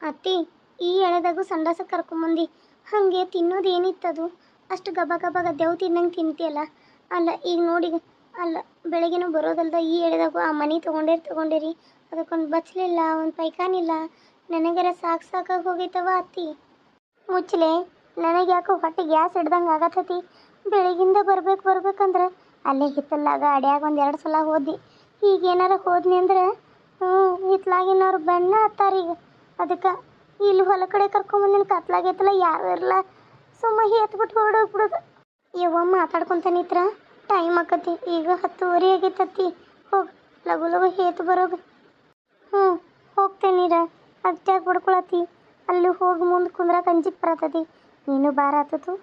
ಅತ್ತಿ ಈ ಎಳೆದಾಗೂ ಸಂಡಾಸ ಕರ್ಕೊಂಬಂದು ಹಾಗೆ ತಿನ್ನೋದು ಏನಿತ್ತದು ಅಷ್ಟು ಗಬ ಗಬ ಗದ್ದೆವು ತಿನ್ನಂಗೆ ತಿಂತಿಯಲ್ಲ. ಅಲ್ಲ ಈಗ ನೋಡಿ, ಅಲ್ಲ ಬೆಳಗ್ಗೆನೂ ಬರೋದಲ್ದ ಈ ಎಳೆದಾಗೂ ಆ ಮನೆ ತೊಗೊಂಡೇರಿ ಅದಕ್ಕೊಂದು ಬಚ್ಚಲಿಲ್ಲ, ಒಂದು ಪೈಖಾನಿಲ್ಲ. ನನಗರ ಸಾಕಾಗಿ ಹೋಗೈತವ ಅತ್ತಿ. ಮುಚ್ಚಲೆ, ನನಗೆ ಯಾಕೋ ಹೊಟ್ಟೆ ಗ್ಯಾಸ್ ಹಿಡ್ದಂಗೆ ಆಗತ್ತತಿ. ಬೆಳಗಿಂದ ಬರ್ಬೇಕಂದ್ರೆ ಅಲ್ಲೇ ಹಿತ್ತಲಾಗ ಅಡ್ಯಾಗ ಒಂದೆರಡು ಸಲ ಹೋದ್ನಿ. ಈಗೇನಾರ ಹೋದ್ನಿ ಅಂದ್ರೆ ಹಿತ್ಲಾಗಿನವ್ರು ಬಣ್ಣ ಹತ್ತಾರೀಗ. ಅದಕ್ಕೆ ಇಲ್ಲಿ ಹೊಲ ಕಡೆ ಕರ್ಕೊಂಬಂದಿನ ಕತ್ಲಾಗೈತಲ್ಲ, ಯಾರು ಇರಲ್ಲ, ಸುಮ್ಮ ಎತ್ಬಿಟ್ಟು ಹೊರಡೋಗ್ಬಿಡೋದು. ಯವ್ವ ಮಾತಾಡ್ಕೊತಾನಿತ್ರ ಟೈಮ್ ಆಕತಿ. ಈಗ 10:30 ಆಗೈತತ್ತಿ. ಹೋಗಿ ಲಗು ಲಗು ಹೇತು ಬರೋದು. ಹೋಗ್ತೇನೀರ. ಅದ್ಯಾಕೆ ಬಡ್ಕೊಳತಿ? ಅಲ್ಲಿ ಹೋಗಿ ಮುಂದೆ ಕುಂದ್ರಾಕ ಅಂಜಿಕ್ ಬರತತಿ. ನೀನು ಬಾರ ಆತತು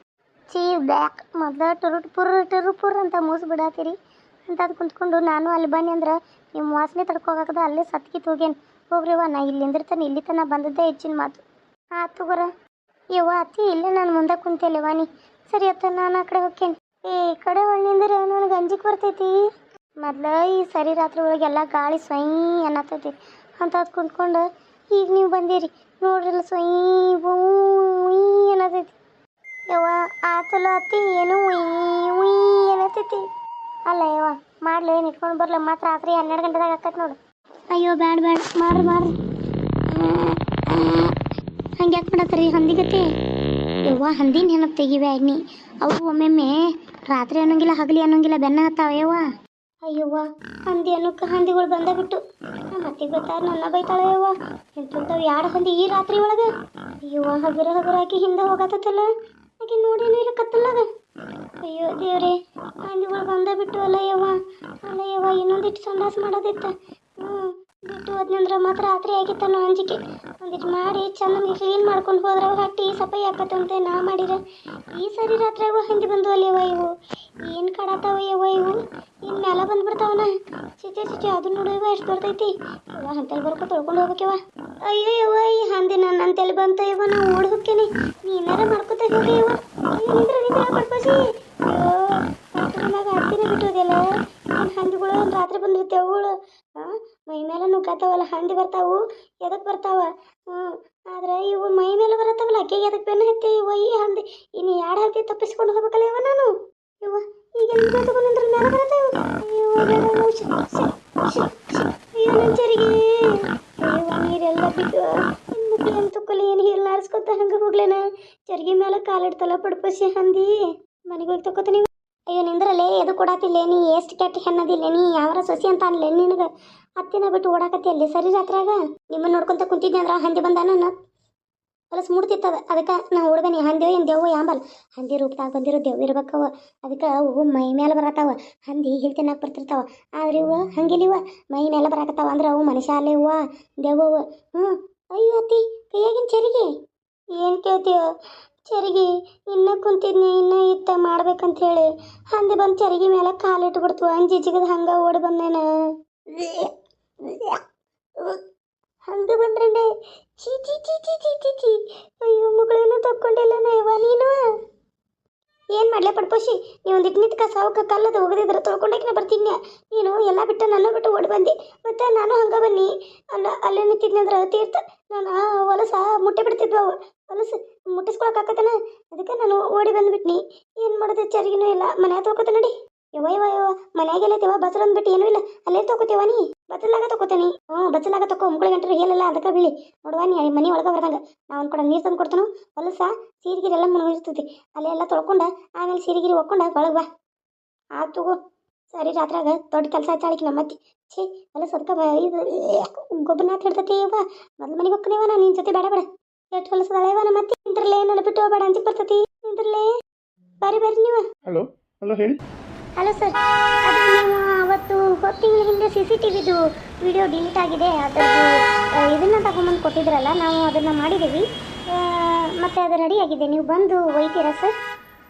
ಚೀ ಬ್ಯಾಕ್ ಮೊದಲ ಟುರುಪುರ್ ಅಂತ ಮೂಸಿ ಬಿಡಾತೀರಿ ಅಂತ ಅದು ಕುಂತ್ಕೊಂಡು ನಾನು ಅಲ್ಲಿ ಬನ್ನಿ ಅಂದ್ರೆ ನಿಮ್ಮ ವಾಸನೆ ತಡ್ಕೋಗಾಕದ ಅಲ್ಲೇ ಸತ್ಕಿತ್ ಹೋಗೇನು. ಹೋಗ್ರಿವ, ನಾ ಇಲ್ಲಿಂದಿರ್ತಾನೆ, ಇಲ್ಲಿ ತನಕ ಬಂದದ್ದೇ ಹೆಚ್ಚಿನ ಮಾತು. ಆತು ಬರ. ಯವ್ವ ಅತ್ತಿ, ಇಲ್ಲೇ ನಾನು ಮುಂದೆ ಕುಂತೇಲೆ ವಾಣಿ. ಸರಿ ಅತ್ತ, ನಾನು ಆ ಕಡೆ ಹೋಗ್ತೇನೆ. ಈ ಕಡೆ ಹೊಳ್ಳಿಂದ್ರೆ ನನಗೆ ಅಂಜಿಕ್ ಬರ್ತೈತಿ. ಮೊದ್ಲ ಈ ಸರಿ ರಾತ್ರಿ ಒಳಗೆಲ್ಲ ಗಾಳಿ ಸ್ವಯ್ ಅನ್ನತೈತಿ ಅಂತ ಅದು ಕುಂತ್ಕೊಂಡು ಈಗ ನೀವು ಬಂದಿರಿ ನೋಡ್ರಿಲ್ಲ ಸ್ವಯ್ ಅನ್ನತೈತಿ. ಯವ್ವ ಆತಲ್ಲ ಅತ್ತಿ, ಏನು ಉಯ್ ಅನ್ನತೈತಿ. ಅಲ್ಲ ಯವ್ವ ಮಾಡ್ಲಿ, ಏನು ಇಟ್ಕೊಂಡು ಬರ್ಲ ಮಾತ್ರ ರಾತ್ರಿ 12 ಗಂಟೆದಾಗ ಆಕತ್ ನೋಡು. ಅಯ್ಯೋ ಬ್ಯಾಡ ಮಾಡ್ರಿ ಹಂಗೆ ಯಾಕೆ ಮಾಡತ್ತೀರಿ ಹಂದಿಗತಿ? ಯವ್ವ ಹಂದಿನ ಹೆಣಕ್ಕೆ ತೆಗಿಬ್ಯಾಡ್ನಿ. ಅವು ಒಮ್ಮೊಮ್ಮೆ ರಾತ್ರಿ ಅನ್ನೋಂಗಿಲ್ಲ ಹಗಲಿ ಅನ್ನೋಂಗಿಲ್ಲ ಬೆನ್ನ ಹತ್ತಾವ ಯವ್ವ. ಅಯ್ಯವ್ವ ಹಂದಿ ಅನ್ನೋಕ್ಕೆ ಹಂದಿಗಳು ಬಂದ ಬಿಟ್ಟು ಮತ್ತೆ ಗೊತ್ತಾರ ನನ್ನ ಬೈತಾಳೆ ಯವ್ವ. ಎಂತಂತವು 2 ಹಂದಿ ಈ ರಾತ್ರಿ ಒಳಗೆ. ಅಯ್ಯವ್ವ ಹಗುರ ಹಾಕಿ ಹಿಂದೆ ಹೋಗತ್ತಲ್ಲ, ಆಕೆ ನೋಡೇನು ಇಲ್ಲ ಕತ್ತಲಾಗ. ಅಯ್ಯೋ ದೇವ್ರೆ, ಹಂದಿಗಳು ಬಂದ ಬಿಟ್ಟು ಅಲ್ಲ ಯವ್ವ ಇನ್ನೊಂದಿಟ್ಟು ಸಂಡಾಸ ಮಾಡೋದಿತ್ತ. ಬಿಟ್ಟು ಹೋದ್ನಂದ್ರೆ ಮಾತ್ರ ರಾತ್ರಿ ಆಗಿತ್ತನ್ನೋ ಅಂಜಿಕೆ. ಒಂದಿಟ್ಟು ಮಾಡಿ ಚೆನ್ನಾಗಿ ಕ್ಲೀನ್ ಮಾಡ್ಕೊಂಡು ಹೋದ್ರೆ ಹಟ್ಟಿ ಸಫೈ ಹಾಕತ್ತಂತೆ ನಾ ಮಾಡಿರ. ಈ ಸರಿ ರಾತ್ರಿಯಾಗ ಹಂದಿ ಬಂದು ಅಲ್ಲವ್ವ ಇವು ಏನು ಕಾಡತ್ತಾವ ಯವ್ವ ಇವು. ಇನ್ನು ಮ್ಯಾಲ ಬಂದ್ಬಿಡ್ತಾವನ. ಚಿಚೆ ಅದು ನೋಡುವ ಎಷ್ಟು ಬರ್ತೈತಿ. ಯವ್ವ ಅಂತಲ್ಲಿ ಬರ್ಕೊ ತೊಳ್ಕೊಂಡು ಹೋಗ್ಬೇಕವ್ವ. ಅಯ್ಯೋ ಯವ್ವ ಈ ಹಂದಿ ನನ್ನಂತಲ್ಲಿ ಬಂತ ಯವ್ವ, ನಾ ಓಡಿ ಹೋಗ್ತೇನೆ. ನೀನಾರ ಮಾಡ್ಕೊತ ಹೋಗಿ ಯವ್ವ. ನಿಂದ್ರ ಪಡ್ಕೋಸಿ. ಅಯ್ಯೋ ಹೊಟ್ಟೆನಾಗ ಹತ್ತಿನ ಬಿಟ್ಟೋದೆಲ್ಲ. ಏನು ಹಂದಿಗಳು ರಾತ್ರಿ ಬಂದಿರ್ತೇವೆ ಅವುಗಳು. ಮೈ ಮೇಲೆ ನುಗ್ಗಾತಾವಲ್ಲ ಹಂದಿ ಬರ್ತಾವು. ಎದಕ್ಕೆ ಬರ್ತಾವ? ಆದ್ರೆ ಇವು ಮೈ ಮೇಲೆ ಬರತ್ತಾವಲ್ಲ, ಅಕ್ಕೆಗೆ ಎದಕ್ಕೆ ಬೆನ್ನ ಹತ್ತಿ ಇವ ಈ ಹಂದಿ. ಇನ್ನು 2 ಹಂದಿ ತಪ್ಪಿಸ್ಕೊಂಡು ಹೋಗ್ಬೇಕಲ್ಲ ಯವ್ವ ನಾನು. ಯವ್ವ ಈಗ ತಗೊಂಡ್ರೆ ಮೇಲೆ ಬರತ್ತಾವ. ಅಯ್ಯೋ ನನ್ನ ಚರಿಗೆ. ಅಯ್ಯವ್ವ ನೀರೆಲ್ಲ ಬಿಟ್ಟು ಇನ್ನು ಏನು ತುಕ್ಕಲಿ ಏನು ಹೀಲ್ ನಾರಿಸ್ಕೊತ ಹಂಗೆ ಹೋಗ್ಲೇನ. ಚರಿಗೆ ಮೇಲೆ ಕಾಲಿಡ್ತಲ್ಲ ಪಡ್ಪಸಿ ಹಂದಿ. ಮನೆಗೆ ಹೋಗಿ ತಗೋತೀನಿ. ಅಯ್ಯೋ ನಿಂದ್ರಲ್ಲೇ ಎದು ಕೊಡಾತಿಲ್ಲ, ನೀ ಎಷ್ಟು ಕೆಟ್ಟ ಹೆಣ್ಣದಿಲ್ಲ, ನೀ ಯಾವರ ಸೊಸಿ ಅಂತ ಅನ್ಲೇ ನಿನಗೆ. ಹತ್ತಿನ ಬಿಟ್ಟು ಓಡಾಕತ್ತಿ ಅಲ್ಲಿ ಸರಿ ರಾತ್ರಿಯಾಗ. ನಿಮ್ಮನ್ನು ನೋಡ್ಕೊಂತ ಕುಂತಿದ್ದೆ ಅಂದ್ರೆ ಹಂದಿ ಬಂದ ನನ್ನ ಹೊಲಸು ಮುಡ್ತಿತ್ತದ. ಅದಕ್ಕೆ ನಾ ಓಡ್ಬೇನಿ. ಹಂದಿ ಏನು ದೆವ್ವ ಯಾಂಬಲ್, ಹಂದಿ ರೂಪದಾಗ ಬಂದಿರೋ ದೆವ್ವ ಇರ್ಬೇಕವ. ಅದಕ್ಕೆ ಅವು ಮೈ ಮೇಲೆ ಬರತ್ತಾವ. ಹಂದಿ ಹಿಲ್ ತಿನ್ನಕ್ಕೆ ಬರ್ತಿರ್ತಾವ. ಆದ್ರೆ ಇವ ಹಂಗಿಲ್ಲಿವ, ಮೈ ಮೇಲೆ ಬರಾಕತ್ತಾವ ಅಂದ್ರೆ ಅವು ಮನುಷ್ಯ ಅಲ್ಲೇ ಇವ ದೆವ್ವವು. ಅಯ್ಯೋ ಅತ್ತಿ ಕೈಯಾಗಿನ ಚರಿಗೆ ಏನು ಕೇಳ್ತೀಯ? ಚರಿಗೆ ಇನ್ನೂ ಕುಂತಿದ್ನಿ, ಇನ್ನೂ ಇತ್ತ ಮಾಡ್ಬೇಕಂತ ಹೇಳಿ ಹಂದಿ ಬಂದು ಚರಿಗೆ ಮೇಲೆ ಕಾಲಿಟ್ಬಿಡ್ತು. ಅಂಜಿ ಜಿಗದ ಹಂಗೆ ಓಡಿ ಬಂದೇನ. ಹಂಗೆ ಬಂದ್ರಂಡೆ. ಚೀ ಚೀ ಚೀ ಚೀ ಚೀ ಚೀ ಚೀ. ಅಯ್ಯೋ ಮಗಳೇನು ತಕ್ಕೊಂಡಿಲ್ಲ ನಯವ ನೀನು. ಏನು ಮಾಡಲೇ ಪಡ್ಪೋಸಿ, ನೀವು ಒಂದಿಟ್ಟು ನಿಂತು ಕಸಾವಕ್ಕೆ ಕಲ್ಲದು ಹೋಗದಿದ್ರೆ ತೊಳ್ಕೊಂಡಾಕಿನ ಬರ್ತೀನಿ. ನೀನು ಎಲ್ಲ ಬಿಟ್ಟು ನನ್ನ ಬಿಟ್ಟು ಓಡಿ ಬಂದೆ. ಮತ್ತು ನಾನು ಹಂಗೆ ಬನ್ನಿ ಅಲ್ಲೇ ನಿಂತಿದ್ನಿ ಅಂದ್ರೆ ತೀರ್ಥ ನಾನು ಹೊಲಸ ಮುಟ್ಟೆ ಬಿಡ್ತಿದ್ವು. ಹೊಲಸು ಮುಟ್ಟಿಸ್ಕೊಳಕ್ಕಾಕತ್ತನ. ಅದಕ್ಕೆ ನಾನು ಓಡಿ ಬಂದುಬಿಟ್ನಿ. ಏನು ಮಾಡೋದು, ಚರಿಗಿನೂ ಇಲ್ಲ. ಮನೆ ತೊಳ್ಕೊತ ನಡಿ. ಯವ್ವ ಮನೆಯಾಗೆಲ್ಲ ತಿವ ಬಸರು ಅಂದ್ಬಿಟ್ಟು ಏನೂ ಇಲ್ಲ, ಅಲ್ಲೇ ತೊಗೋತೀವ ನೀ. ಬಚ್ಚಲಾಗ ತೊಗೋತೀನಿ. ಬಚ್ಚಲಾಗ ತೊಗೋ. ಮುಗುಳಿ ಗಂಟರು ಹೇಳಲ್ಲ ಅದಕ್ಕೆ ಬೀಳಿ ನೋಡುವ ನೀ ಮನೆ ಒಳಗೆ ಬರ್ದಂಗೆ. ನಾವು ಒಂದು ಕೂಡ ನೀರು ತಂದು ಕೊಡ್ತಾನು. ಹೊಲಸ ಸೀರೆಗಿರಿ ಎಲ್ಲ ಮುಗಿರ್ತೈತಿ. ಅಲ್ಲೇ ಎಲ್ಲ ತೊಳ್ಕೊಂಡು ಆಮೇಲೆ ಸೀರೆಗಿರಿ ಒಕ್ಕೊಂಡು ಒಳಗೆ ಬಾ. ಆತು ತಗೋ. ಸರಿ ರಾತ್ರಿಯಾಗ ದೊಡ್ಡ ಕೆಲಸ ಆಯ್ತಾಳಿಕೆ ನಮ್ಮತ್ತಿ. ಛೀ ಹೊಲಸ ಅದಕ್ಕೆ ಇದು ಗೊಬ್ಬರನಾಥ ಹಿಡ್ತೈತಿ ಯವ್ವ. ಮೊದಲು ಮನೆಗೆ ಹೋಗ್ಕನೇವ ನಾನು ನಿನ್ನ ಜೊತೆ ಬೇಡ ಎಷ್ಟು ಹೊಲಸದಾಳೆವ ನಮ್ಮತ್ತಿ. ನಿಂದ್ರಲ್ಲೇ ನನ್ನ ಬಿಟ್ಟು ಹೋಗ್ಬೇಡ, ಅಂಜಿಕ್ ಬರ್ತೈತಿ. ನಿಂದ್ರಲ್ಲೇ ಬರ್ರಿ ನೀವು. ಹಲೋ ಹೇಳಿ. ಹಲೋ ಸರ್, ಅದು ನೀವು ಅವತ್ತು ತಿಂಗಳ ಹಿಂದೆ CCTVದು ವಿಡಿಯೋ ಡಿಲೀಟ್ ಆಗಿದೆ, ಅದರದ್ದು ಇದನ್ನು ತಗೊಂಬಂದು ಕೊಟ್ಟಿದ್ರಲ್ಲ, ನಾವು ಅದನ್ನು ಮಾಡಿದ್ದೀವಿ. ಮತ್ತು ಅದು ರೆಡಿ ಆಗಿದೆ, ನೀವು ಬಂದು ಒಯ್ತೀರಾ ಸರ್?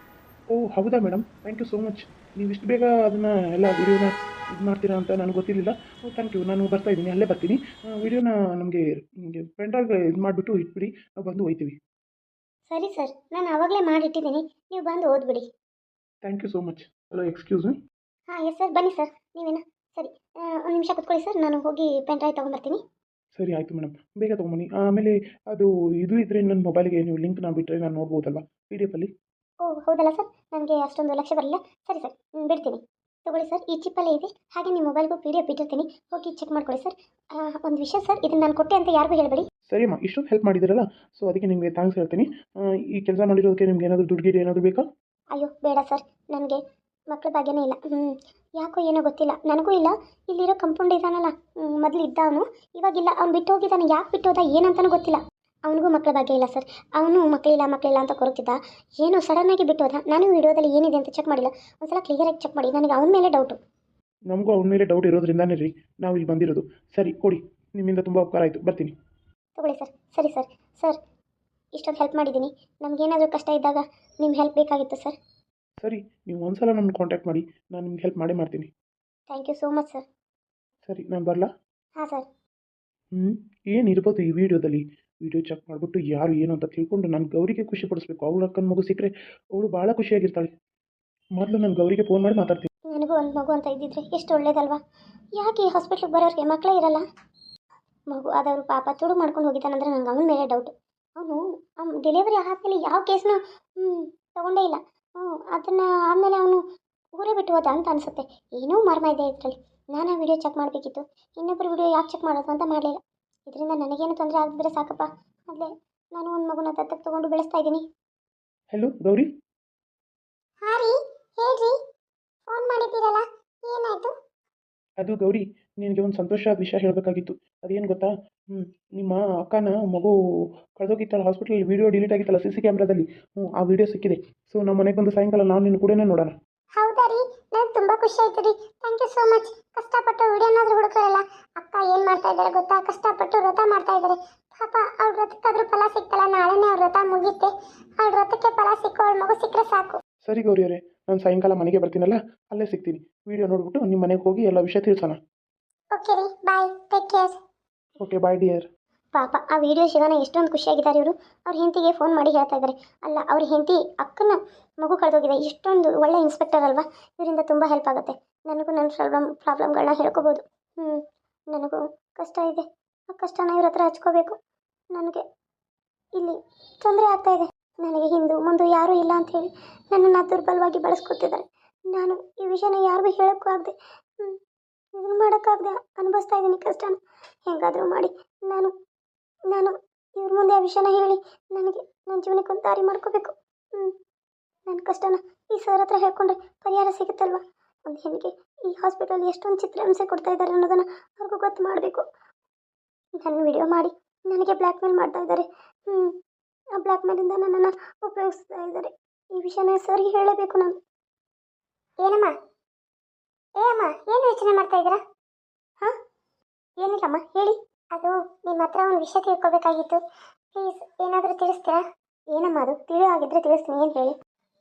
ಓಹ್ ಹೌದಾ madam, thank you so much. ನೀವು ಇಷ್ಟು ಬೇಗ ಅದನ್ನು ಎಲ್ಲ ವಿಡಿಯೋನ ಇದು ಮಾಡ್ತೀರಾ ಅಂತ ನನಗೆ ಗೊತ್ತಿರಲಿಲ್ಲ. Thank you. ನಾನು ಬರ್ತಾ ಇದ್ದೀನಿ, ಅಲ್ಲೇ ಬರ್ತೀನಿ. ವಿಡಿಯೋನ ನಮಗೆ ಪೆಂಡ್ರೈವ್ ಇದು ಮಾಡಿಬಿಟ್ಟು ಇಟ್ಬಿಡಿ, ನಾವು ಬಂದು ಒಯ್ತೀವಿ. ಸರಿ ಸರ್, ನಾನು ಆವಾಗಲೇ ಮಾಡಿಟ್ಟಿದ್ದೀನಿ, ನೀವು ಬಂದು ಓದ್ಬಿಡಿ. Thank you so much. Hello excuse me. ಹಾಂ ಎಸ್ ಸರ್, ಬನ್ನಿ ಸರ್. ನೀವೇನು ಸರಿ ಒಂದು ನಿಮಿಷ ಕುತ್ಕೊಳ್ಳಿ ಸರ್, ನಾನು ಹೋಗಿ ಪೆನ್ ಡ್ರೈವ್ ತೊಗೊಂಬರ್ತೀನಿ. ಸರಿ ಆಯಿತು ಮೇಡಮ್, ಬೇಗ ತೊಗೊಂಬನ್ನಿ. ಆಮೇಲೆ ಅದು ಇದು ಇದ್ದರೆ ನನ್ನ ಮೊಬೈಲಿಗೆ ನೀವು ಲಿಂಕ್ನ ಬಿಟ್ಟರೆ ನಾನು ನೋಡ್ಬೋದಲ್ವಾ ಪಿ ಡಿ ಎಫಲ್ಲಿ? ಓಹ್ ಹೌದಲ್ಲ ಸರ್, ನನಗೆ ಅಷ್ಟೊಂದು ಲಕ್ಷ್ಯ ಬರಲಿಲ್ಲ. ಸರಿ ಸರ್, ಬಿಡ್ತೀನಿ. ತಗೊಳ್ಳಿ ಸರ್, ಈ ಚಿಪ್ಪಲ್ಲೇ ಇದೆ. ಹಾಗೆ ನಿಮ್ಮ ಮೊಬೈಲ್ಗೂ ಪಿ ಡಿ ಎಫ್ ಬಿಟ್ಟಿರ್ತೀನಿ, ಹೋಗಿ ಚೆಕ್ ಮಾಡ್ಕೊಳ್ಳಿ ಸರ್. ಒಂದು ವಿಷಯ ಸರ್, ಇದನ್ನು ನಾನು ಕೊಟ್ಟೆ ಅಂತ ಯಾರಿಗೂ ಹೇಳಬೇಡಿ. ಸರಿಯಮ್ಮ, ಇಷ್ಟೊಂದು ಹೆಲ್ಪ್ ಮಾಡಿದ್ದೀರಲ್ಲ, ಸೊ ಅದಕ್ಕೆ ನಿಮಗೆ ಥ್ಯಾಂಕ್ಸ್ ಹೇಳ್ತೀನಿ. ಈ ಕೆಲಸ ಮಾಡಿರೋದಕ್ಕೆ ನಿಮ್ಗೆ ಏನಾದರೂ ದುಡ್ಡು ಗಿಡ್ಡು ಏನಾದರೂ ಬೇಕಾ? ಅಯ್ಯೋ ಬೇಡ ಸರ್, ನನಗೆ ಮಕ್ಕಳ ಭಾಗ್ಯನೇ ಇಲ್ಲ. ಯಾಕೋ ಏನೋ ಗೊತ್ತಿಲ್ಲ, ನನಗೂ ಇಲ್ಲ. ಇಲ್ಲಿರೋ ಕಂಪೌಂಡ್ ಇದ್ದಾನಲ್ಲ, ಮೊದಲು ಇದ್ದ ಅವನು, ಇವಾಗಿಲ್ಲ. ಅವ್ನು ಬಿಟ್ಟು ಹೋಗಿದ್ದಾನೆ. ಯಾಕೆ ಬಿಟ್ಟು ಹೋದ ಏನಂತನೂ ಗೊತ್ತಿಲ್ಲ. ಅವನಿಗೂ ಮಕ್ಕಳ ಭಾಗ್ಯ ಇಲ್ಲ ಸರ್. ಅವನು ಮಕ್ಕಳಿಲ್ಲ ಅಂತ ಕೊರಗ್ತಿದ್ದ. ಏನೋ ಸಡನ್ನಾಗಿ ಬಿಟ್ಟು ಹೋದ. ನಾನು ವಿಡಿಯೋದಲ್ಲಿ ಏನಿದೆ ಅಂತ ಚೆಕ್ ಮಾಡಿಲ್ಲ. ಒಂದ್ಸಲ ಕ್ಲಿಯರಾಗಿ ಚೆಕ್ ಮಾಡಿ. ನನಗೆ ಅವನ ಮೇಲೆ ಡೌಟು. ನಮಗೂ ಅವನ ಮೇಲೆ ಡೌಟ್ ಇರೋದ್ರಿಂದಾನೇ ರೀ ನಾವು ಇಲ್ಲಿ ಬಂದಿರೋದು. ಸರಿ ಕೊಡಿ, ನಿಮ್ಮಿಂದ ತುಂಬ ಉಪಕಾರ ಆಯಿತು, ಬರ್ತೀನಿ. ತಗೊಳ್ಳಿ ಸರ್. ಸರಿ ಸರ್. ಸರ್, ಇಷ್ಟೊಂದು ಹೆಲ್ಪ್ ಮಾಡಿದ್ದೀನಿ. ನಮಗೇನಾದರೂ ಕಷ್ಟ ಇದ್ದಾಗ ನಿಮ್ಮ ಹೆಲ್ಪ್ ಬೇಕಾಗಿತ್ತು ಸರ್. ಸರಿ, ನೀವು ಒಂದ್ಸಲ ನಮ್ಮನ್ನು ಕಾಂಟ್ಯಾಕ್ಟ್ ಮಾಡಿ, ನಾನು ನಿಮ್ಗೆ ಹೆಲ್ಪ್ ಮಾಡೇ ಮಾಡ್ತೀನಿ. Thank you so much sir. ಸರಿ, ನಾನು ಬರಲಾ? ಹಾಂ ಸರ್. ಏನಿರ್ಬೋದು ಈ ವಿಡಿಯೋದಲ್ಲಿ? ವಿಡಿಯೋ ಚೆಕ್ ಮಾಡಿಬಿಟ್ಟು ಯಾರು ಏನು ಅಂತ ತಿಳ್ಕೊಂಡು ನಾನು ಗೌರಿಗೆ ಖುಷಿ ಪಡಿಸ್ಬೇಕು. ಅವಳು ಅಕ್ಕನ ಮಗು ಸಿಕ್ಕರೆ ಅವಳು ಭಾಳ ಖುಷಿಯಾಗಿರ್ತಾಳೆ. ಮೊದಲು ನಾನು ಗೌರಿಗೆ ಫೋನ್ ಮಾಡಿ ಮಾತಾಡ್ತೀನಿ. ನನಗೂ ಒಂದು ಮಗು ಅಂತ ಇದ್ದಿದ್ರೆ ಎಷ್ಟು ಒಳ್ಳೇದಲ್ವಾ? ಯಾಕೆ ಈ ಹಾಸ್ಪಿಟ್ಲಿಗೆ ಬರೋರಿಗೆ ಮಕ್ಕಳೇ ಇರಲ್ಲ? ಮಗು ಆದವರು ಪಾಪ ತುಡು ಮಾಡ್ಕೊಂಡು ಹೋಗಿದ್ದಾನಂದ್ರೆ ನಂಗೆ ಅವನ ಮೇಲೆ ಡೌಟು. ಅವನು ಡೆಲಿವರಿ ಆದಮೇಲೆ ಯಾವ ಕೇಸ್ನು ತಗೊಂಡೇ ಇಲ್ಲ. ಅದನ್ನು ಆದಮೇಲೆ ಅವನು ಊರೇ ಬಿಟ್ಟು ಹೋದ ಅಂತ ಅನಿಸುತ್ತೆ. ಏನೋ ಮರ್ಮ ಇದೆ ಇದರಲ್ಲಿ. ನಾನು ಆ ವಿಡಿಯೋ ಚೆಕ್ ಮಾಡಬೇಕಿತ್ತು. ಇನ್ನೊಬ್ಬರು ವಿಡಿಯೋ ಯಾಕೆ ಚೆಕ್ ಮಾಡೋದು ಅಂತ ಮಾಡಲಿಲ್ಲ. ಇದರಿಂದ ನನಗೇನು ತೊಂದರೆ ಆಗಿದ್ರೆ ಸಾಕಪ್ಪ. ಮೊದಲೇ ನಾನು ಒಂದು ಮಗುನ ದತ್ತಕ್ಕೆ ತೊಗೊಂಡು ಬೆಳೆಸ್ತಾ ಇದ್ದೀನಿ. ಹಲೋ ಗೌರಿ. ಹಾಂ ರೀ, ಹೇಳ್ರಿ. ಫೋನ್ ಮಾಡಿದ್ದೀರಲ್ಲ, ಏನಾಯಿತು? ಅದು ಗೌರಿ, ನಿನಗೆ ಒಂದು ಸಂತೋಷದ ವಿಷಯ ಹೇಳಬೇಕಾಗಿತ್ತು. ಅದೇನು ಗೊತ್ತಾ? ನಿಮ್ಮ ಅಕ್ಕನ ಮಗು ಕಳೆದೋಗಿತ್ತಲ್ಲ ಹಾಸ್ಪಿಟಲಲ್ಲಿ, ವಿಡಿಯೋ ಡಿಲೀಟ್ ಆಗಿತ್ತಲ್ಲ ಸಿ ಸಿ ಕ್ಯಾಮ್ರಾದಲ್ಲಿ. ಆ ವಿಡಿಯೋ ಸಿಕ್ಕಿದೆ. ಸೊ ನಮ್ಮ ಮನೆಗೆ ಬಂದು ಸಾಯಂಕಾಲ ನಾನು ನಿನ್ನ ಕೂಡನೇ ನೋಡೋಣ. ಹೌದಾ ರೀ, ನನಗೆ ತುಂಬ ಖುಷಿ ಆಯ್ತು ರೀ. Thank you so much. ಕಷ್ಟಪಟ್ಟು ವಿಡಿಯೋನಾದ್ರೂ ಹುಡುಕರಲ್ಲ. ಅಕ್ಕ ಏನು ಮಾಡ್ತಾ ಇದ್ದಾರೆ ಗೊತ್ತಾ? ಕಷ್ಟಪಟ್ಟು ವ್ರತ ಮಾಡ್ತಾ ಇದ್ದಾರೆ. ಪಾಪ ಅವ್ರ ವ್ರತಕ್ಕಾದ್ರೂ ಫಲ ಸಿಕ್ತಲ್ಲ. ನಾಳೆನೇ ಅವ್ರ ವ್ರತ ಮುಗಿಯುತ್ತೆ. ಅವ್ರ ವ್ರತಕ್ಕೆ ಫಲ ಸಿಕ್ಕೋ ಅವ್ಳ ಮಗು ಸಿಕ್ಕರೆ ಸಾಕು. ಸರಿ ಗೌರಿ ಅವರೇ, ನಾನು ಸಾಯಂಕಾಲ ಮನೆಗೆ ಬರ್ತೀನಲ್ಲ, ಅಲ್ಲೇ ಸಿಗ್ತೀನಿ. ವಿಡಿಯೋ ನೋಡಿಬಿಟ್ಟು ನಿಮ್ಮ ಮನೆಗೆ ಹೋಗಿ ಎಲ್ಲ ವಿಷಯ ತಿಳಿಸೋಣ. ಓಕೆ ರೀ, ಬಾಯ್, ಟೇಕ್ ಕೇರ್. ಓಕೆ, ಬಾಯ್ ಡಿಯರ್. ಪಾಪ ಆ ವಿಡಿಯೋ ಸಿಗೋಣ ಎಷ್ಟೊಂದು ಖುಷಿಯಾಗಿದ್ದಾರೆ ಇವರು. ಅವ್ರ ಹೆಂಡತಿಗೆ ಫೋನ್ ಮಾಡಿ ಹೇಳ್ತಾ ಇದ್ದಾರೆ. ಅಲ್ಲ, ಅವ್ರ ಹೆಂಡತಿ ಅಕ್ಕನ ಮಗು ಕಳೆದೋಗಿದೆ. ಇಷ್ಟೊಂದು ಒಳ್ಳೆ ಇನ್ಸ್ಪೆಕ್ಟರ್ ಅಲ್ವಾ? ಇವರಿಂದ ತುಂಬ ಹೆಲ್ಪ್ ಆಗುತ್ತೆ. ನನಗೂ ನನ್ನ ಪ್ರಾಬ್ಲಮ್ಗಳನ್ನ ಹೇಳ್ಕೋಬೋದು. ನನಗೂ ಕಷ್ಟ ಇದೆ. ಆ ಕಷ್ಟನ ಇವ್ರ ಹತ್ರ ಹಚ್ಕೋಬೇಕು. ನನಗೆ ಇಲ್ಲಿ ತೊಂದರೆ ಆಗ್ತಾ ಇದೆ. ನನಗೆ ಹಿಂದು ಮುಂದೆ ಯಾರೂ ಇಲ್ಲ ಅಂಥೇಳಿ ನನ್ನನ್ನು ದುರ್ಬಲವಾಗಿ ಬಳಸ್ಕೊತಿದ್ದಾರೆ. ನಾನು ಈ ವಿಷಯನ ಯಾರಿಗೂ ಹೇಳೋಕ್ಕೂ ಆಗದೆ, ಇದನ್ನು ಮಾಡೋಕ್ಕಾಗದೆ ಅನುಭವಿಸ್ತಾ ಇದ್ದೀನಿ ಕಷ್ಟನ. ಹೇಗಾದರೂ ಮಾಡಿ ನಾನು ಇವ್ರ ಮುಂದೆ ಆ ವಿಷಯನ ಹೇಳಿ ನನಗೆ ನನ್ನ ಜೀವನಕ್ಕೆ ಒಂದು ದಾರಿ ಮಾಡ್ಕೋಬೇಕು. ನನ್ನ ಕಷ್ಟನ ಈ ಸರ್ ಹತ್ರ ಹೇಳ್ಕೊಂಡ್ರೆ ಪರಿಹಾರ ಸಿಗುತ್ತಲ್ವ? ಒಂದು ಹೆಣ್ಣಿಗೆ ಈ ಹಾಸ್ಪಿಟಲ್ ಎಷ್ಟೊಂದು ಚಿತ್ರಹಿಂಸೆ ಕೊಡ್ತಾ ಇದ್ದಾರೆ ಅನ್ನೋದನ್ನು ಅವ್ರಿಗೂ ಗೊತ್ತು ಮಾಡಬೇಕು. ನನ್ನ ವಿಡಿಯೋ ಮಾಡಿ ನನಗೆ ಬ್ಲ್ಯಾಕ್ ಮೇಲ್ ಮಾಡ್ತಾ ಇದ್ದಾರೆ. ಆ ಬ್ಲ್ಯಾಕ್ ಮೇಲಿಂದ ನನ್ನನ್ನು ಉಪಯೋಗಿಸ್ತಾ ಇದ್ದಾರೆ. ಈ ವಿಷಯನ ಸರ್ಗೆ ಹೇಳಬೇಕು ನಾನು. ಏನಮ್ಮ ಏನು ಯೋಚನೆ ಮಾಡ್ತಾ ಇದ್ದೀರಾ? ಹಾಂ, ಏನಿಲ್ಲಮ್ಮ, ಹೇಳಿ. ಅದು ನಿಮ್ಮ ಹತ್ರ ಒಂದು ವಿಷಯ ತಿಳ್ಕೊಬೇಕಾಗಿತ್ತು. ಪ್ಲೀಸ್ ಏನಾದರೂ ತಿಳಿಸ್ತೀರಾ? ಏನಮ್ಮ ಅದು? ಆಗಿದ್ರೆ ತಿಳಿಸ್ತೀನಿ. ಏನು ಹೇಳಿ?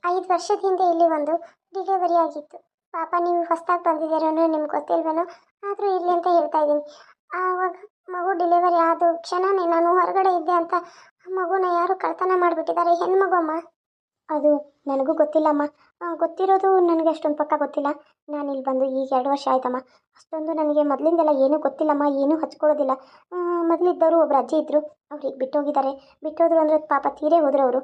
5 ವರ್ಷದ ಹಿಂದೆ ಇಲ್ಲಿ ಒಂದು ಡಿಲಿವರಿ ಆಗಿತ್ತು. ಪಾಪ ನೀವು ಹೊಸದಾಗಿ ಬಂದಿದ್ದೀರೋ ನಿಮ್ಗೆ ಗೊತ್ತಿಲ್ವೇನೋ, ಆದರೂ ಇಲ್ಲಿ ಅಂತ ಹೇಳ್ತಾ ಇದ್ದೀನಿ. ಆವಾಗ ಮಗು ಡೆಲಿವರಿ ಆದ ಕ್ಷಣನೇ ನಾನು ಹೊರಗಡೆ ಇದ್ದೆ ಅಂತ ಆ ಮಗುನ ಯಾರು ಕಳ್ತನ ಮಾಡಿಬಿಟ್ಟಿದ್ದಾರೆ. ಹೆಣ್ಮಗು ಅಮ್ಮ. ಅದು ನನಗೂ ಗೊತ್ತಿಲ್ಲಮ್ಮ. ಗೊತ್ತಿರೋದು ನನಗೆ ಅಷ್ಟೊಂದು ಪಕ್ಕ ಗೊತ್ತಿಲ್ಲ. ನಾನು ಇಲ್ಲಿ ಬಂದು ಈಗ 2 ವರ್ಷ ಆಯ್ತಮ್ಮ. ಅಷ್ಟೊಂದು ನನಗೆ ಮೊದಲಿಂದೆಲ್ಲ ಏನೂ ಗೊತ್ತಿಲ್ಲಮ್ಮ. ಏನೂ ಹಚ್ಕೊಳ್ಳೋದಿಲ್ಲ. ಮೊದಲಿದ್ದವರು ಒಬ್ಬರು ಅಜ್ಜಿ ಇದ್ದರು. ಅವ್ರಿಗೆ ಬಿಟ್ಟೋದ್ರು ಅಂದರೆ ಪಾಪ ತೀರೇ ಹೋದ್ರು ಅವರು.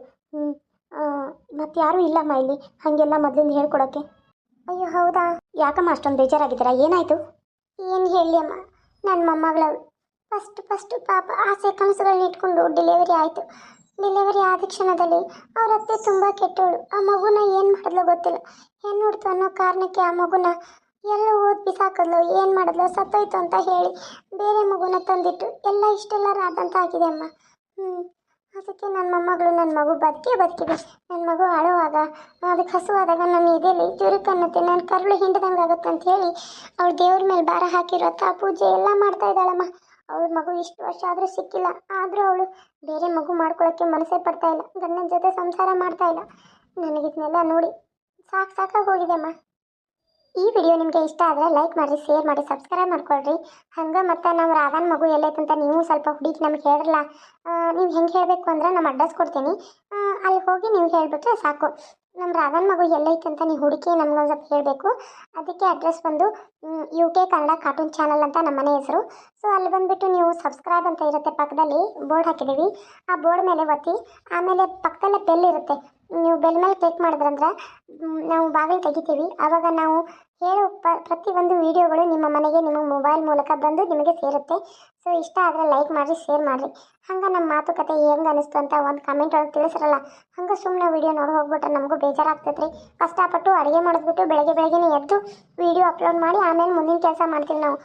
ಮತ್ತು ಯಾರೂ ಇಲ್ಲಮ್ಮ ಇಲ್ಲಿ ಹಾಗೆಲ್ಲ ಮೊದಲಿಂದ ಹೇಳ್ಕೊಡೋಕ್ಕೆ. ಅಯ್ಯೋ ಹೌದಾ? ಯಾಕಮ್ಮ ಅಷ್ಟೊಂದು ಬೇಜಾರಾಗಿದ್ದೀರಾ? ಏನಾಯಿತು? ಏನು ಹೇಳಿ ಅಮ್ಮ, ನನ್ನ ಮೊಮ್ಮಗಳವಳು ಫಸ್ಟು ಪಾಪ ಆಸೆ ಕನಸುಗಳನ್ನ ಇಟ್ಕೊಂಡು ಡೆಲಿವರಿ ಆಯಿತು. ಡೆಲಿವರಿ ಆದ ಕ್ಷಣದಲ್ಲಿ ಅವ್ರ ಅತ್ತೆ ತುಂಬ ಕೆಟ್ಟವಳು. ಆ ಮಗುನ ಏನು ಮಾಡಿದ್ಲು ಗೊತ್ತಿಲ್ಲ. ಹೆಣ್ಣು ಹುಡ್ತು ಅನ್ನೋ ಕಾರಣಕ್ಕೆ ಆ ಮಗುನ ಎಲ್ಲೋ ಓದಿ ಬಿಸಾಕಿದ್ಲು. ಏನು ಮಾಡಿದ್ಲು, ಸತ್ತೋಯ್ತು ಅಂತ ಹೇಳಿ ಬೇರೆ ಮಗುನ ತಂದಿಟ್ಟು ಎಲ್ಲ ಇಷ್ಟೆಲ್ಲ ರಾದಂತ ಆಗಿದೆ ಅಮ್ಮ. ಅದಕ್ಕೆ ನನ್ನ ಮಗು ಬದುಕಿದೆ. ನನ್ನ ಮಗು ಅಳುವಾಗ ಅದಕ್ಕೆ ಹಸುವಾದಾಗ ನನ್ನ ಇದೆಯಲ್ಲಿ ಚುರುಕನ್ನತ್ತೆ, ನನ್ನ ಕರುಳು ಹಿಂಡ್ದಂಗೆ ಆಗುತ್ತೆ ಅಂತ ಹೇಳಿ ಅವಳು ದೇವ್ರ ಮೇಲೆ ಭಾರ ಹಾಕಿರೋ ಪೂಜೆ ಎಲ್ಲ ಮಾಡ್ತಾ ಇದ್ದಾಳಮ್ಮ. ಅವಳ ಮಗು ಇಷ್ಟು ವರ್ಷ ಆದರೂ ಸಿಕ್ಕಿಲ್ಲ. ಆದರೂ ಅವಳು ಬೇರೆ ಮಗು ಮಾಡ್ಕೊಳ್ಳೋಕ್ಕೆ ಮನಸ್ಸೇ ಪಡ್ತಾ ಇಲ್ಲ. ಗಂಡನ ಜೊತೆ ಸಂಸಾರ ಮಾಡ್ತಾ ಇಲ್ಲ. ನನಗಿದನ್ನೆಲ್ಲ ನೋಡಿ ಸಾಕಾಗಿ ಹೋಗಿದೆ ಅಮ್ಮ. ಈ ವಿಡಿಯೋ ನಿಮಗೆ ಇಷ್ಟ ಆದರೆ ಲೈಕ್ ಮಾಡಿರಿ, ಶೇರ್ ಮಾಡಿ, ಸಬ್ಸ್ಕ್ರೈಬ್ ಮಾಡ್ಕೊಳ್ರಿ. ಹಂಗೆ ಮತ್ತು ನಮ್ಮ ರಾಧನ ಮಗು ಎಲ್ಲೈತಂತ ನೀವು ಸ್ವಲ್ಪ ಹುಡುಗಿ ನಮ್ಗೆ ಹೇಳಲ್ಲ. ನೀವು ಹೆಂಗೆ ಹೇಳಬೇಕು ಅಂದರೆ ನಮ್ಮ ಅಡ್ರೆಸ್ ಕೊಡ್ತೀನಿ, ಅಲ್ಲಿ ಹೋಗಿ ನೀವು ಹೇಳಿಬಿಟ್ರೆ ಸಾಕು. ನಮ್ಮ ರಾಧನ್ ಮಗು ಎಲ್ಲೈತೆ ಅಂತ ನೀವು ಹುಡುಕಿ ನಮ್ಗೊಂದು ಸ್ವಲ್ಪ ಹೇಳಬೇಕು. ಅದಕ್ಕೆ ಅಡ್ರೆಸ್ ಬಂದು UK ಕನ್ನಡ ಕಾರ್ಟೂನ್ ಚಾನಲ್ ಅಂತ ನಮ್ಮ ಮನೆ ಹೆಸರು. ಸೊ ಅಲ್ಲಿ ಬಂದುಬಿಟ್ಟು ನೀವು ಸಬ್ಸ್ಕ್ರೈಬ್ ಅಂತ ಇರುತ್ತೆ, ಪಕ್ಕದಲ್ಲಿ ಬೋರ್ಡ್ ಹಾಕಿದ್ದೀವಿ. ಆ ಬೋರ್ಡ್ ಮೇಲೆ ಒತ್ತಿ, ಆಮೇಲೆ ಪಕ್ಕದಲ್ಲೇ ಬೆಲ್ ಇರುತ್ತೆ. ನೀವು ಬೆಲ್ ಮೇಲೆ ಕ್ಲಿಕ್ ಮಾಡಿದ್ರಂದ್ರೆ ನಾವು ಬಾಗಿಲು ತೆಗಿತೀವಿ. ಆವಾಗ ನಾವು ಹೇಳೋ ಪ್ರತಿಯೊಂದು ವೀಡಿಯೋಗಳು ನಿಮ್ಮ ಮನೆಗೆ ನಿಮ್ಮ ಮೊಬೈಲ್ ಮೂಲಕ ಬಂದು ನಿಮಗೆ ಸೇರುತ್ತೆ. ಸೊ ಇಷ್ಟ ಆದರೆ ಲೈಕ್ ಮಾಡಿರಿ, ಶೇರ್ ಮಾಡಿರಿ. ಹಂಗೆ ನಮ್ಮ ಮಾತುಕತೆ ಹೆಂಗೆ ಅನಿಸ್ತು ಅಂತ ಒಂದು ಕಮೆಂಟ್ ಒಳಗೆ ತಿಳಿಸಿರಲ್ಲ. ಹಂಗೆ ಸುಮ್ಮನೆ ವೀಡಿಯೋ ನೋಡಿ ಹೋಗ್ಬಿಟ್ರೆ ನಮಗೂ ಬೇಜಾರಾಗ್ತೈತೆ ರೀ. ಕಷ್ಟಪಟ್ಟು ಅಡುಗೆ ಮಾಡಿದ್ಬಿಟ್ಟು ಬೆಳಗ್ಗೆನೇ ಎದ್ದು ವೀಡಿಯೋ ಅಪ್ಲೋಡ್ ಮಾಡಿ ಆಮೇಲೆ ಮುಂದಿನ ಕೆಲಸ ಮಾಡ್ತೀವಿ ನಾವು.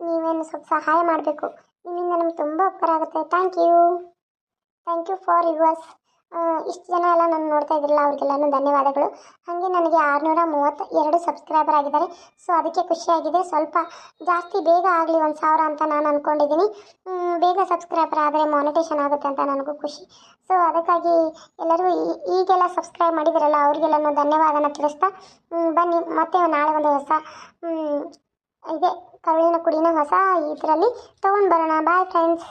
ನೀವೇನು ಸ್ವಲ್ಪ ಸಹಾಯ ಮಾಡಬೇಕು. ನಿಮ್ಮಿಂದ ನಮ್ಗೆ ತುಂಬ ಉಪಕಾರ ಆಗುತ್ತೆ. Thank you for yours. ಇಷ್ಟು ಜನ ಎಲ್ಲ ನಾನು ನೋಡ್ತಾ ಇದ್ದಿರಲ್ಲ, ಅವ್ರಿಗೆಲ್ಲನೂ ಧನ್ಯವಾದಗಳು. ಹಾಗೆ ನನಗೆ 632 ಸಬ್ಸ್ಕ್ರೈಬರ್ ಆಗಿದ್ದಾರೆ. ಸೊ ಅದಕ್ಕೆ ಖುಷಿಯಾಗಿದೆ. ಸ್ವಲ್ಪ ಜಾಸ್ತಿ ಬೇಗ ಆಗಲಿ 1000 ಅಂತ ನಾನು ಅಂದ್ಕೊಂಡಿದ್ದೀನಿ. ಬೇಗ ಸಬ್ಸ್ಕ್ರೈಬರ್ ಆದರೆ ಮಾನಿಟೇಷನ್ ಆಗುತ್ತೆ ಅಂತ ನನಗೂ ಖುಷಿ. ಸೊ ಅದಕ್ಕಾಗಿ ಎಲ್ಲರೂ ಈಗೆಲ್ಲ ಸಬ್ಸ್ಕ್ರೈಬ್ ಮಾಡಿದಿರಲ್ಲ ಅವ್ರಿಗೆಲ್ಲನೂ ಧನ್ಯವಾದನ ತಿಳಿಸ್ತಾ, ಬನ್ನಿ ಮತ್ತೆ ನಾಳೆ ಒಂದು ಹೊಸ ಇದೆ ಕರುಳಿನ ಕುಡಿನ ಹೊಸ ಇದರಲ್ಲಿ ತೊಗೊಂಡು ಬರೋಣ. Bye friends.